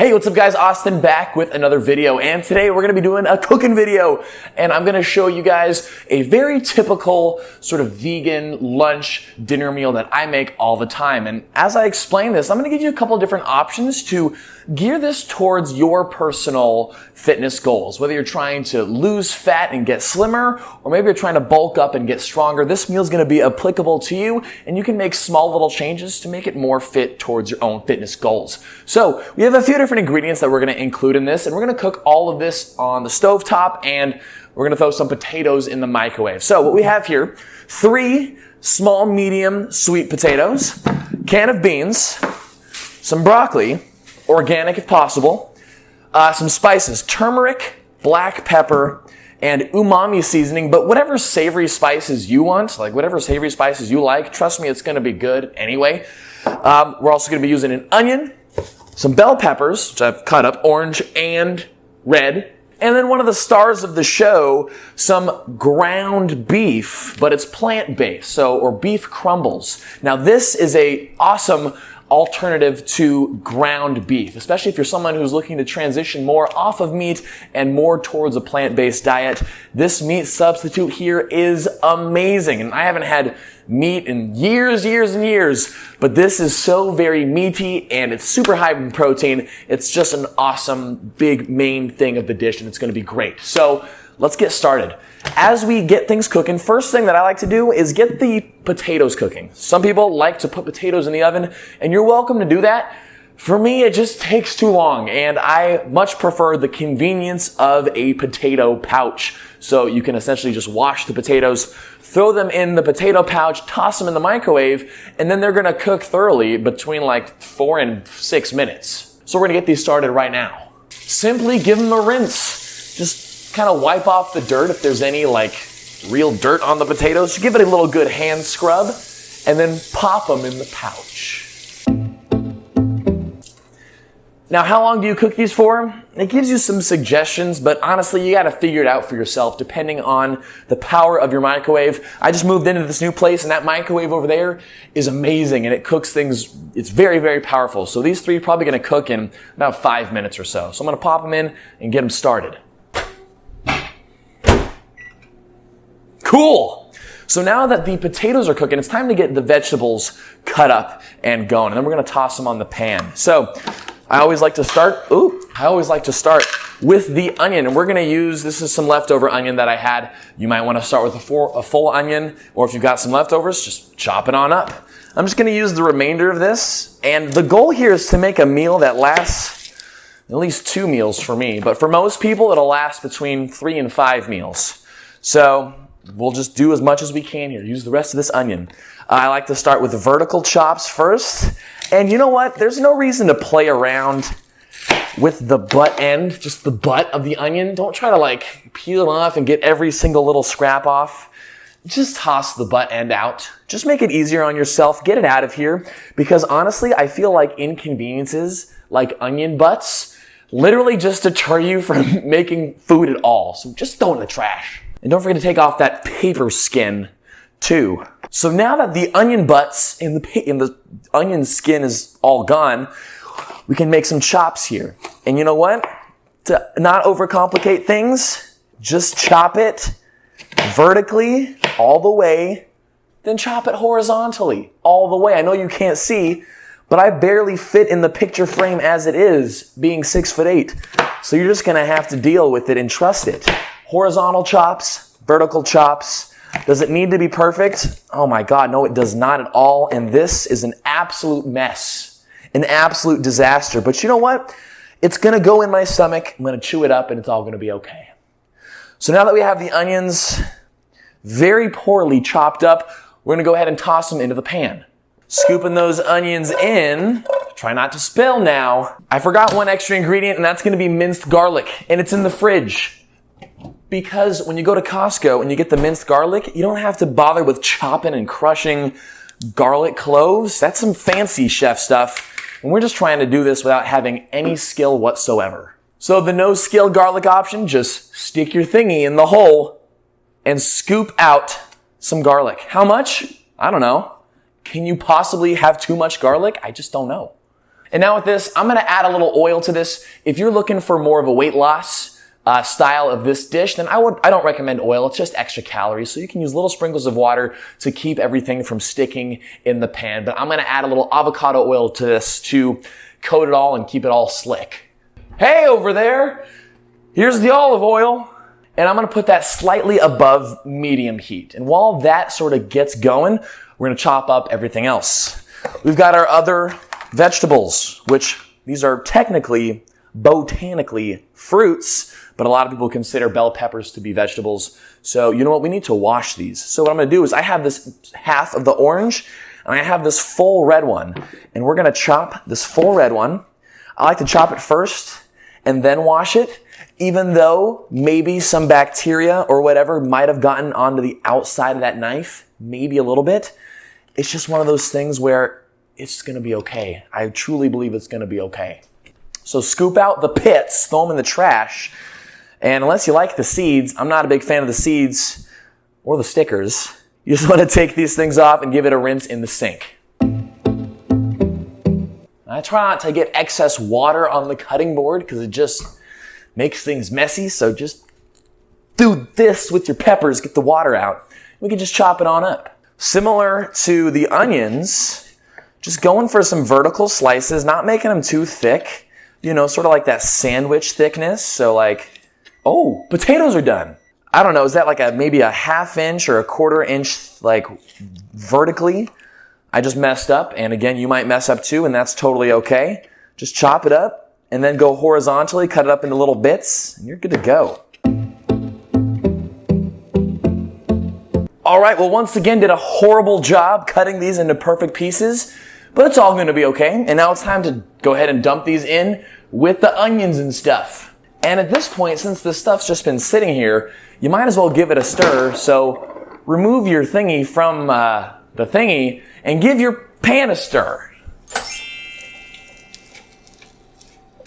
Hey, what's up guys? Austin back with another video, and today we're going to be doing a cooking video, and I'm going to show you guys a very typical sort of vegan lunch dinner meal that I make all the time. And as I explain this, I'm going to give you a couple of different options to gear this towards your personal fitness goals. Whether you're trying to lose fat and get slimmer, or maybe you're trying to bulk up and get stronger, this meal is going to be applicable to you, and you can make small little changes to make it more fit towards your own fitness goals. So we have a few different ingredients that we're going to include in this, and we're going to cook all of this on the stovetop, and we're going to throw some potatoes in the microwave. So what we have here, 3 small medium sweet potatoes, can of beans, some broccoli, organic if possible, some spices, turmeric, black pepper, and umami seasoning, but whatever savory spices you want, like whatever savory spices you like, trust me, it's going to be good anyway. We're also going to be using an onion, some bell peppers, which I've cut up, orange and red, and then one of the stars of the show, some ground beef, but it's plant-based, or beef crumbles. Now this is a awesome alternative to ground beef, especially if you're someone who's looking to transition more off of meat and more towards a plant-based diet. This meat substitute here is amazing, and I haven't had meat in years, but this is so very meaty and it's super high in protein. It's just an awesome big main thing of the dish, and it's going to be great. So let's get started. As we get things cooking, first thing that I like to do is get the potatoes cooking. Some people like to put potatoes in the oven, and you're welcome to do that. For me, it just takes too long, and I much prefer the convenience of a potato pouch. So you can essentially just wash the potatoes, throw them in the potato pouch, toss them in the microwave, and then they're gonna cook thoroughly between like 4 and 6 minutes. So we're gonna get these started right now. Simply give them a rinse. Just kind of wipe off the dirt if there's any like real dirt on the potatoes. Give it a little good hand scrub, and then pop them in the pouch. Now, how long do you cook these for? It gives you some suggestions, but honestly, you gotta figure it out for yourself depending on the power of your microwave. I just moved into this new place, and that microwave over there is amazing, and it cooks things, it's very, very powerful. So these 3 are probably gonna cook in about 5 minutes or so. So I'm gonna pop them in and get them started. Cool! So now that the potatoes are cooking, it's time to get the vegetables cut up and going, and then we're gonna toss them on the pan. So I always like to start with the onion, and we're going to use, this is some leftover onion that I had. You might want to start with a full onion, or if you've got some leftovers, just chop it on up. I'm just going to use the remainder of this, and the goal here is to make a meal that lasts at least 2 meals for me, but for most people, it'll last between 3 and 5 meals. So we'll just do as much as we can here. Use the rest of this onion. I like to start with the vertical chops first. And you know what? There's no reason to play around with the butt end, just the butt of the onion. Don't try to like peel it off and get every single little scrap off. Just toss the butt end out. Just make it easier on yourself. Get it out of here. Because honestly, I feel like inconveniences like onion butts literally just deter you from making food at all. So just throw it in the trash. And don't forget to take off that paper skin too. So now that the onion butts and the onion skin is all gone, we can make some chops here. And you know what? To not overcomplicate things, just chop it vertically all the way, then chop it horizontally all the way. I know you can't see, but I barely fit in the picture frame as it is, being 6'8". So you're just gonna have to deal with it and trust it. Horizontal chops, vertical chops. Does it need to be perfect? Oh my God, no, it does not at all. And this is an absolute mess, an absolute disaster. But you know what? It's gonna go in my stomach. I'm gonna chew it up, and it's all gonna be okay. So now that we have the onions very poorly chopped up, we're gonna go ahead and toss them into the pan. Scooping those onions in. Try not to spill now. I forgot one extra ingredient, and that's gonna be minced garlic, and it's in the fridge. Because when you go to Costco and you get the minced garlic, you don't have to bother with chopping and crushing garlic cloves. That's some fancy chef stuff. And we're just trying to do this without having any skill whatsoever. So the no skill garlic option, just stick your thingy in the hole and scoop out some garlic. How much? I don't know. Can you possibly have too much garlic? I just don't know. And now with this, I'm gonna add a little oil to this. If you're looking for more of a weight loss style of this dish, then I don't recommend oil. It's just extra calories. So you can use little sprinkles of water to keep everything from sticking in the pan. But I'm gonna add a little avocado oil to this to coat it all and keep it all slick. Hey, over there, here's the olive oil. And I'm gonna put that slightly above medium heat. And while that sort of gets going, we're gonna chop up everything else. We've got our other vegetables, which these are technically, botanically fruits, but a lot of people consider bell peppers to be vegetables. So you know what? We need to wash these. So what I'm going to do is I have this half of the orange and I have this full red one. And we're going to chop this full red one. I like to chop it first and then wash it, even though maybe some bacteria or whatever might have gotten onto the outside of that knife, maybe a little bit. It's just one of those things where it's going to be okay. I truly believe it's going to be okay. So scoop out the pits, throw them in the trash. And unless you like the seeds, I'm not a big fan of the seeds or the stickers. You just want to take these things off and give it a rinse in the sink. I try not to get excess water on the cutting board because it just makes things messy. So just do this with your peppers, get the water out. We can just chop it on up. Similar to the onions, just going for some vertical slices, not making them too thick, you know, sort of like that sandwich thickness. So like, oh, potatoes are done. I don't know, is that like maybe a 1/2 inch or a 1/4 inch, like vertically? I just messed up. And again, you might mess up too, and that's totally okay. Just chop it up and then go horizontally, cut it up into little bits, and you're good to go. All right, well, once again, did a horrible job cutting these into perfect pieces. But it's all going to be okay. And now it's time to go ahead and dump these in with the onions and stuff. And at this point, since this stuff's just been sitting here, you might as well give it a stir. So remove your thingy from the thingy and give your pan a stir.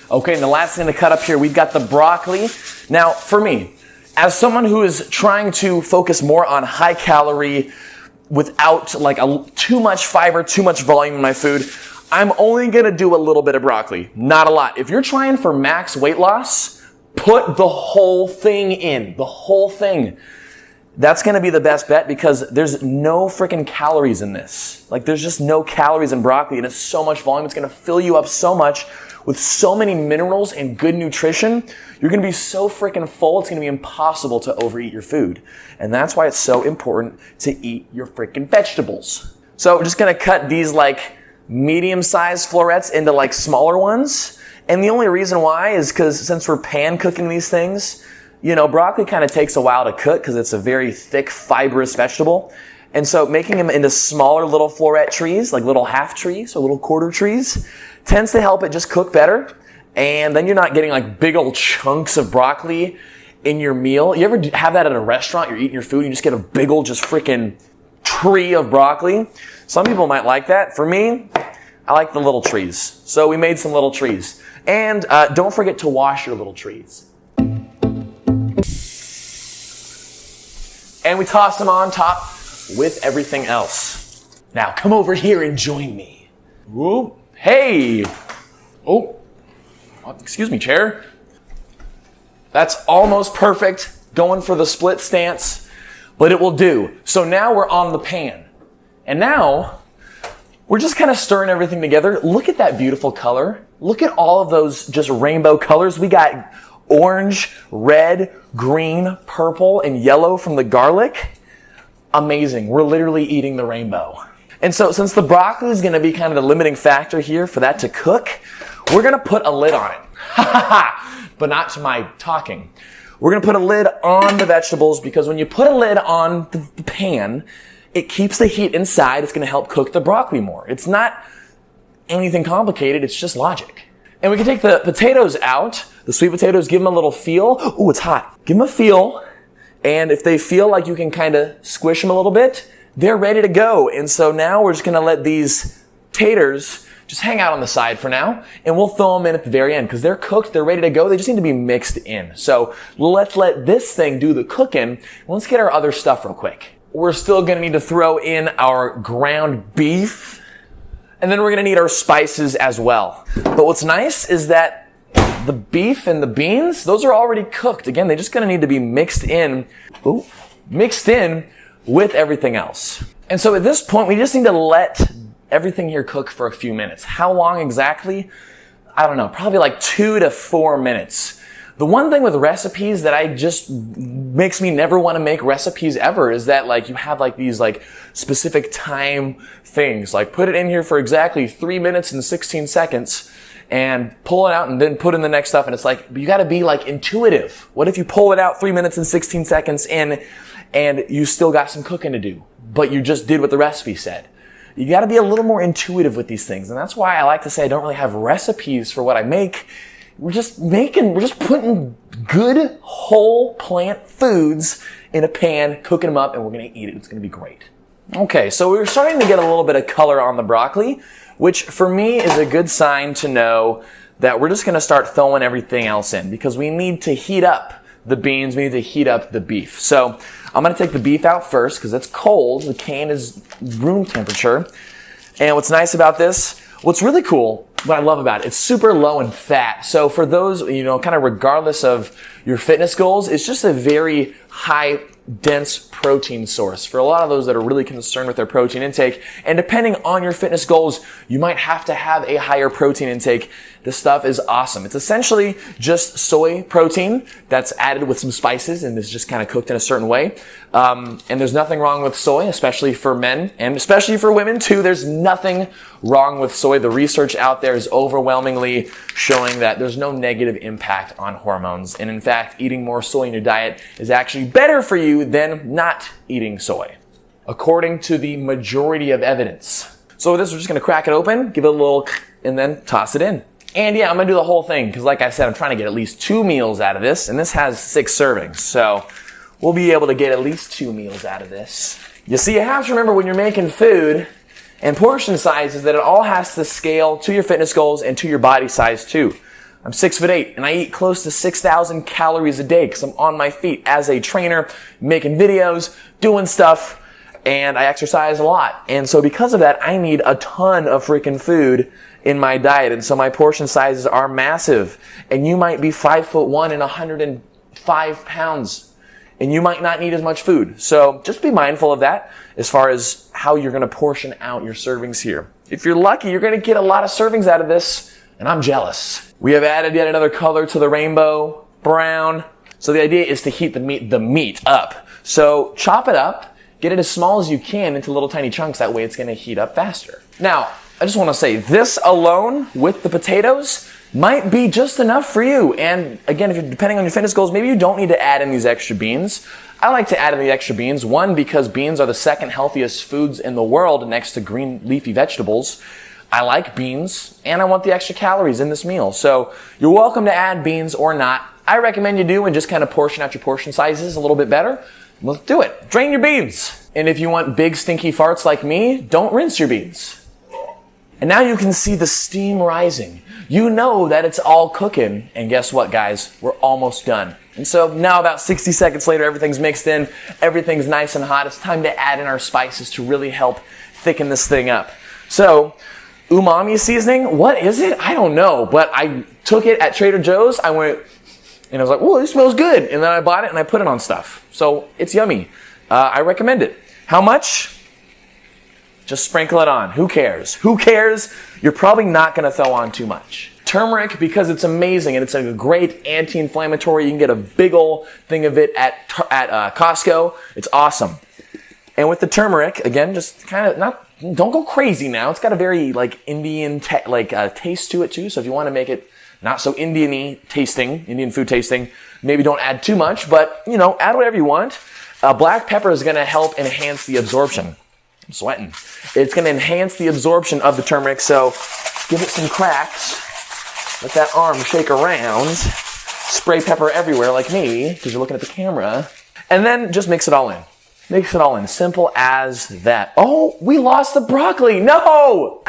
Okay, and the last thing to cut up here, we've got the broccoli. Now, for me, as someone who is trying to focus more on high calorie, without like too much fiber, too much volume in my food, I'm only gonna do a little bit of broccoli, not a lot. If you're trying for max weight loss, put the whole thing in, the whole thing. That's gonna be the best bet because there's no freaking calories in this. Like there's just no calories in broccoli and it's so much volume, it's gonna fill you up so much with so many minerals and good nutrition. You're gonna be so freaking full, it's gonna be impossible to overeat your food. And that's why it's so important to eat your freaking vegetables. So we're just gonna cut these like medium-sized florets into like smaller ones. And the only reason why is because since we're pan cooking these things, you know, broccoli kind of takes a while to cook because it's a very thick, fibrous vegetable. And so making them into smaller little floret trees, like little half trees or little quarter trees, tends to help it just cook better. And then you're not getting like big old chunks of broccoli in your meal. You ever have that at a restaurant? You're eating your food and you just get a big old just freaking tree of broccoli. Some people might like that. For me, I like the little trees. So we made some little trees. And don't forget to wash your little trees. And we tossed them on top with everything else. Now come over here and join me. Whoop. Hey. Oh, excuse me, chair. That's almost perfect. Going for the split stance, but it will do. So now we're on the pan. And now we're just kind of stirring everything together. Look at that beautiful color. Look at all of those just rainbow colors. We got orange, red, green, purple, and yellow from the garlic. Amazing. We're literally eating the rainbow. And so since the broccoli is going to be kind of the limiting factor here for that to cook, we're going to put a lid on it. But not to my talking. We're going to put a lid on the vegetables because when you put a lid on the pan, it keeps the heat inside. It's going to help cook the broccoli more. It's not anything complicated. It's just logic. And we can take the potatoes out, the sweet potatoes, give them a little feel. Ooh, it's hot. Give them a feel. And if they feel like you can kind of squish them a little bit, they're ready to go. And so now we're just going to let these taters just hang out on the side for now. And we'll throw them in at the very end because they're cooked. They're ready to go. They just need to be mixed in. So let's let this thing do the cooking. Let's get our other stuff real quick. We're still going to need to throw in our ground beef. And then we're gonna need our spices as well. But what's nice is that the beef and the beans, those are already cooked. Again, they're just gonna need to be mixed in with everything else. And so at this point, we just need to let everything here cook for a few minutes. How long exactly? I don't know, probably like 2 to 4 minutes. The one thing with recipes that I just makes me never want to make recipes ever is that like you have like these like specific time things, like put it in here for exactly 3 minutes and 16 seconds and pull it out and then put in the next stuff. And it's like, you got to be like intuitive. What if you pull it out 3 minutes and 16 seconds in and you still got some cooking to do, but you just did what the recipe said? You got to be a little more intuitive with these things. And that's why I like to say I don't really have recipes for what I make. We're just putting good whole plant foods in a pan, cooking them up, and we're going to eat it. It's going to be great. Okay, so we're starting to get a little bit of color on the broccoli, which for me is a good sign to know that we're just going to start throwing everything else in because we need to heat up the beans, we need to heat up the beef. So I'm going to take the beef out first because it's cold. The can is room temperature. And what's nice about this, what's really cool, what I love about it, it's super low in fat. So for those, kind of regardless of your fitness goals, it's just a very high, dense protein source for a lot of those that are really concerned with their protein intake. And depending on your fitness goals, you might have to have a higher protein intake. This stuff is awesome. It's essentially just soy protein that's added with some spices and is just kind of cooked in a certain way. And there's nothing wrong with soy, especially for men and especially for women too. There's nothing wrong with soy. The research out there is overwhelmingly showing that there's no negative impact on hormones. And in fact, eating more soy in your diet is actually better for you than not eating soy, according to the majority of evidence. So with this, we're just going to crack it open, give it a little, and then toss it in. And yeah, I'm going to do the whole thing because like I said, I'm trying to get at least 2 meals out of this, and this has 6 servings. So we'll be able to get at least 2 meals out of this. You see, you have to remember when you're making food and portion sizes that it all has to scale to your fitness goals and to your body size too. I'm 6'8" and I eat close to 6,000 calories a day because I'm on my feet as a trainer, making videos, doing stuff, and I exercise a lot. And so because of that, I need a ton of freaking food in my diet. And so my portion sizes are massive. And you might be 5'1" and 105 pounds. And you might not need as much food. So just be mindful of that as far as how you're going to portion out your servings here. If you're lucky, you're going to get a lot of servings out of this. And I'm jealous. We have added yet another color to the rainbow, brown. So the idea is to heat the meat up. So chop it up, get it as small as you can into little tiny chunks. That way it's going to heat up faster. Now, I just want to say this alone with the potatoes might be just enough for you. And again, if you're depending on your fitness goals, maybe you don't need to add in these extra beans. I like to add in the extra beans. One, because beans are the second healthiest foods in the world next to green leafy vegetables. I like beans, and I want the extra calories in this meal. So you're welcome to add beans or not. I recommend you do and just kind of portion out your portion sizes a little bit better. Let's do it. Drain your beans. And if you want big stinky farts like me, don't rinse your beans. And now you can see the steam rising. You know that it's all cooking. And guess what, guys? We're almost done. And so now about 60 seconds later, everything's mixed in. Everything's nice and hot. It's time to add in our spices to really help thicken this thing up. So umami seasoning, what is it? I don't know, but I took it at Trader Joe's. I went and I was like, "Whoa, this smells good." And then I bought it and I put it on stuff. So it's yummy. I recommend it. How much? Just sprinkle it on. Who cares? Who cares? You're probably not going to throw on too much. Turmeric, because it's amazing and it's a great anti-inflammatory. You can get a big ol' thing of it at Costco. It's awesome. And with the turmeric, again, just kind of don't go crazy now. It's got a very Indian taste to it too. So if you want to make it not so Indian food tasting, maybe don't add too much, but add whatever you want. Black pepper is going to help enhance the absorption. I'm sweating. It's going to enhance the absorption of the turmeric. So give it some cracks. Let that arm shake around. Spray pepper everywhere like me because you're looking at the camera. And then just mix it all in. Mix it all in. Simple as that. Oh, we lost the broccoli. No!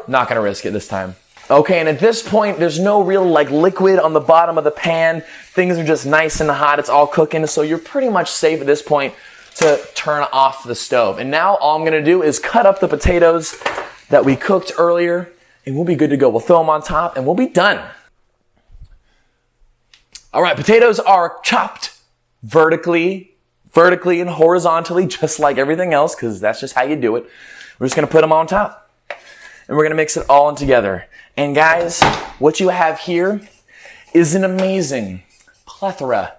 Not going to risk it this time. Okay, and at this point, there's no real like liquid on the bottom of the pan. Things are just nice and hot. It's all cooking, so you're pretty much safe at this point to turn off the stove. And now all I'm gonna do is cut up the potatoes that we cooked earlier, and we'll be good to go. We'll throw them on top, and we'll be done. All right, potatoes are chopped vertically and horizontally, just like everything else, because that's just how you do it. We're just gonna put them on top, and we're gonna mix it all in together. And guys, what you have here is an amazing plethora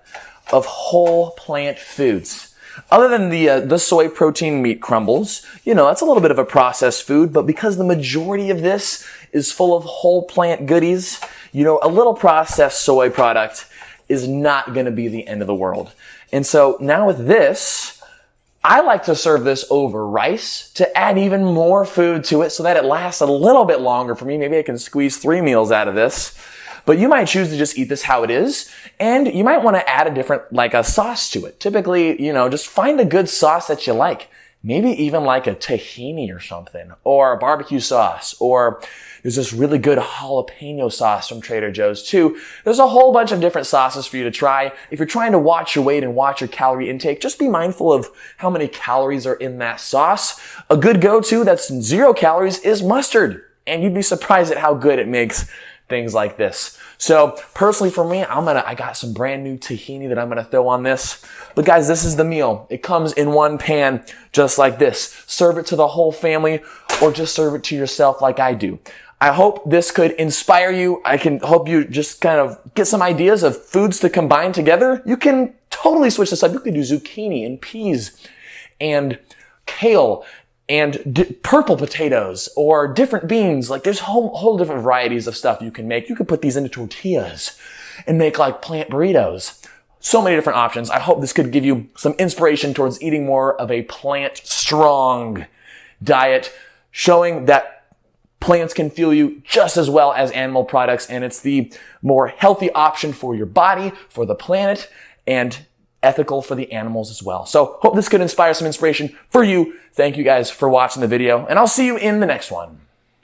of whole plant foods. Other than the soy protein meat crumbles, you know, that's a little bit of a processed food, but because the majority of this is full of whole plant goodies, you know, a little processed soy product is not going to be the end of the world. And so now with this, I like to serve this over rice to add even more food to it so that it lasts a little bit longer for me. Maybe I can squeeze 3 meals out of this. But you might choose to just eat this how it is, and you might want to add a different, like a sauce to it. Typically, you know, just find a good sauce that you like. Maybe even like a tahini or something, or a barbecue sauce, or there's this really good jalapeno sauce from Trader Joe's too. There's a whole bunch of different sauces for you to try. If you're trying to watch your weight and watch your calorie intake, just be mindful of how many calories are in that sauce. A good go-to that's 0 calories is mustard, and you'd be surprised at how good it makes things like this. So personally for me, I got some brand new tahini that I'm gonna throw on this. But guys, this is the meal. It comes in one pan just like this. Serve it to the whole family or just serve it to yourself like I do. I hope this could inspire you. I can hope you just kind of get some ideas of foods to combine together. You can totally switch this up. You could do zucchini and peas and kale and purple potatoes or different beans. Like there's whole different varieties of stuff you can make. You could put these into tortillas and make like plant burritos. So many different options. I hope this could give you some inspiration towards eating more of a plant-strong diet, showing that plants can fuel you just as well as animal products, and it's the more healthy option for your body, for the planet, and ethical for the animals as well. So hope this could inspire some inspiration for you. Thank you guys for watching the video, and I'll see you in the next one.